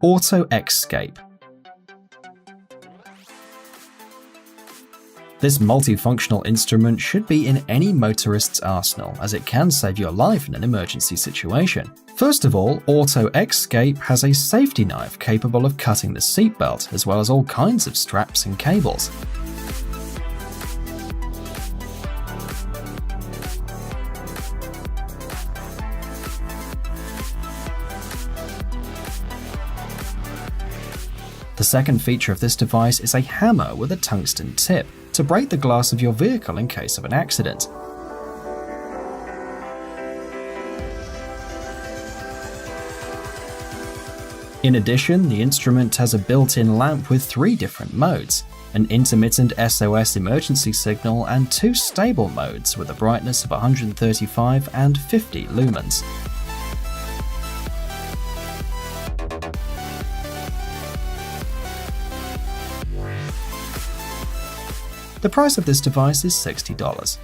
autoXscape. This multifunctional instrument should be in any motorist's arsenal, as it can save your life in an emergency situation. First of all, autoXscape has a safety knife capable of cutting the seatbelt, as well as all kinds of straps and cables. The second feature of this device is a hammer with a tungsten tip to break the glass of your vehicle in case of an accident. In addition, the instrument has a built-in lamp with 3 different modes, an intermittent SOS emergency signal and 2 stable modes with a brightness of 135 and 50 lumens. The price of this device is $60.